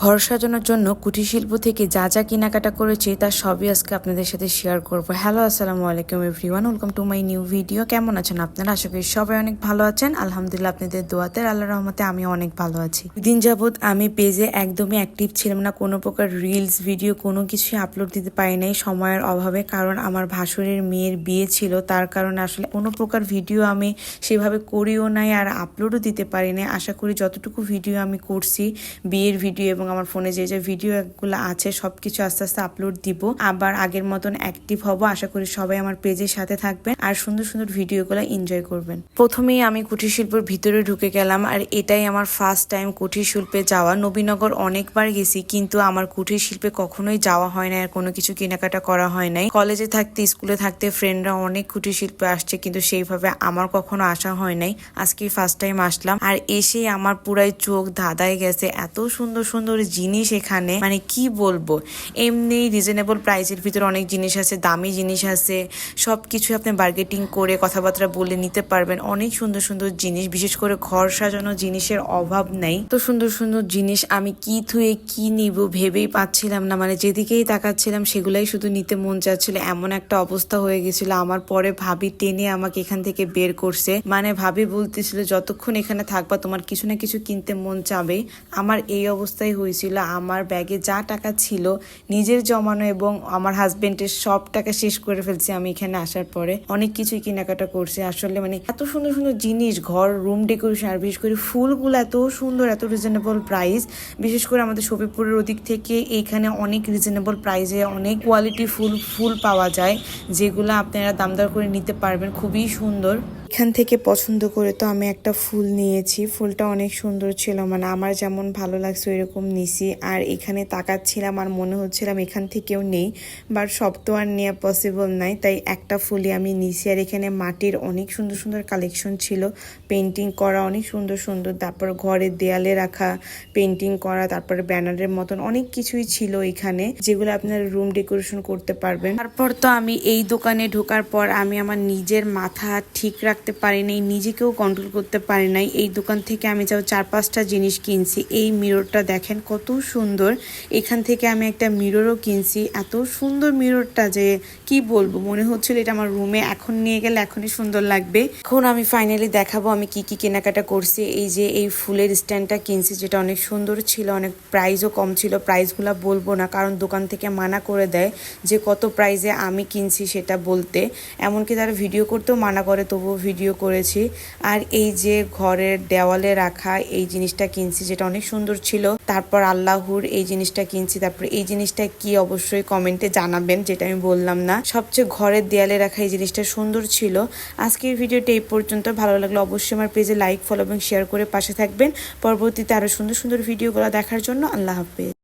ঘর সাজানোর জন্য কুটির শিল্প থেকে যা যা কেনাকাটা করেছি তার সবই আজকে আপনাদের সাথে শেয়ার করব। হ্যালো, আসসালামু আলাইকুম everyone, welcome to my new video. কেমন আছেন আপনারা? আশা করি সবাই অনেক ভালো আছেন। আলহামদুলিল্লাহ, আপনাদের দোয়াতে আল্লাহর রহমতে আমি অনেক ভালো আছি। দিন যাবত আমি পেজে একদমই অ্যাক্টিভ ছিলাম না, কোনো প্রকার রিলস ভিডিও কোনো কিছুই আপলোড দিতে পারি নাই সময়ের অভাবে। কারণ আমার ভাসুরের মেয়ের বিয়ে ছিল, তার কারণে আসলে কোনো প্রকার ভিডিও আমি সেভাবে করিও নাই আর আপলোডও দিতে পারি নাই। আশা করি যতটুকু ভিডিও আমি করছি, বিয়ের ভিডিও এবং আমার ফোনে যে যে ভিডিওগুলো আছে সবকিছু আস্তে আস্তে আপলোড দিব। আবার আগের মতন অ্যাক্টিভ হব। আশা করি সবাই আমার পেজের সাথে থাকবেন আর সুন্দর সুন্দর ভিডিওগুলো এনজয় করবেন। প্রথমেই আমি কুটির শিল্পের ভিতরে ঢুকে গেলাম আর এটাই আমার ফার্স্ট টাইম কুটির শিল্পে যাওয়া। নবীনগর অনেকবার গেছি, কিন্তু আমার কুটির শিল্পে কখনোই যাওয়া হয় না আর কোনো কিছু কেনাকাটা করা হয় নাই। কলেজে থাকতে, স্কুলে থাকতে ফ্রেন্ডরা অনেক কুটির শিল্পে আসছে, কিন্তু সেইভাবে আমার কখনো আসা হয় নাই। আজকে ফার্স্ট টাইম আসলাম আর এসে আমার পুরাই চোখ ধাঁধায় গেছে। এত সুন্দর সুন্দর জিনিস এখানে, মানে কি বলবো। এমনি রিজনেবল প্রাইসের ভিতরে অনেক জিনিস আছে, দামি জিনিস আছে, সবকিছু আপনি বার্গেটিং করে কথাবার্তা বলে নিতে পারবেন। অনেক সুন্দর সুন্দর জিনিস, বিশেষ করে ঘর সাজানো জিনিসের অভাব নাই। তো সুন্দর সুন্দর জিনিস আমি কি থুয়ে কি নিব ভেবেই পাচ্ছিলাম না। মানে যেদিকেই তাকাচ্ছিলাম সেগুলাই শুধু নিতে মন চাচ্ছিল, এমন একটা অবস্থা হয়ে গেছিল আমার। পরে ভাবি টেনে আমাকে এখান থেকে বের করছে। মানে ভাবি বলতেছিল যতক্ষণ এখানে থাকবা তোমার কিছু না কিছু কিনতে মন চাবে। আমার এই অবস্থায় হয়েছিল। আমার ব্যাগে যা টাকা ছিল নিজের জমানো এবং আমার হাজবেন্ডের সব টাকা শেষ করে ফেলছি আমি এখানে আসার পরে। অনেক কিছুই কেনাকাটা করছি আসলে। মানে এত সুন্দর সুন্দর জিনিস, ঘর রুম ডেকোরেশন, আর বিশেষ করে ফুলগুলো এত সুন্দর, এত রিজনেবল প্রাইস। বিশেষ করে আমাদের শফিপুরের ওদিক থেকে এইখানে অনেক রিজনেবল প্রাইসে অনেক কোয়ালিটি ফুল পাওয়া যায়, যেগুলো আপনারা দামদার করে নিতে পারবেন। খুবই সুন্দর। এখান থেকে পছন্দ করে তো আমি একটা ফুল নিয়েছি। ফুলটা অনেক সুন্দর ছিল, মানে আমার যেমন ভালো লাগছে এরকম নিছি। আর এখানে তাকাচ্ছিলাম আর মনে হচ্ছিলাম এখান থেকেও নেই, বাট সব তো আর নেওয়া পসিবল নাই, তাই একটা ফুলই আমি নিছি। আর এখানে মাটির অনেক সুন্দর সুন্দর কালেকশন ছিল, পেন্টিং করা অনেক সুন্দর সুন্দর। তারপর ঘরের দেয়ালে রাখা পেন্টিং করা, তারপরে ব্যানারের মতন অনেক কিছুই ছিল এখানে, যেগুলো আপনার রুম ডেকোরেশন করতে পারবেন। তারপর তো আমি এই দোকানে ঢোকার পর আমি আমার নিজের মাথা ঠিক রাখতে পারি নাই, নিজেকেও কন্ট্রোল করতে পারি নাই। এই দোকান থেকে আমি যাও 4-5টা জিনিস কিনছি। এই মিররটা দেখেন কত সুন্দর। এখান থেকে আমি একটা মিররও কিনছি। এত সুন্দর মিররটা যে কি বলবো, মনে হচ্ছিল এটা আমার রুমে এখন নিয়ে গেলে এখনই সুন্দর লাগবে। এখন আমি ফাইনালি দেখাবো আমি কি কি কেনাকাটা করছি। এই যে এই ফুলের স্ট্যান্ডটা কিনছি, যেটা অনেক সুন্দর ছিল, অনেক প্রাইসও কম ছিল। প্রাইসগুলো বলবো না, কারণ দোকান থেকে মানা করে দেয় যে কত প্রাইসে আমি কিনছি সেটা বলতে। এমনকি তারা ভিডিও করতেও মানা করে, তবুও ভিডিও করেছি। আর এই যে ঘরের দেওয়ালে রাখা এই জিনিসটা কিনছি, যেটা অনেক সুন্দর ছিল। তারপর আল্লাহর এই জিনিসটা কিনছি। তারপর এই জিনিসটা কি অবশ্যই কমেন্টে জানাবেন, যেটা আমি বললাম না। সবচেয়ে ঘরের দেয়ালে রাখা এই জিনিসটা সুন্দর ছিল। আজকের ভিডিওটা এই পর্যন্ত। ভালো লাগলে অবশ্যই আমার পেজে লাইক, ফলো এবং শেয়ার করে পাশে থাকবেন। পরবর্তীতে আরো সুন্দর সুন্দর ভিডিওগুলো দেখার জন্য। আল্লাহ হাফেজ।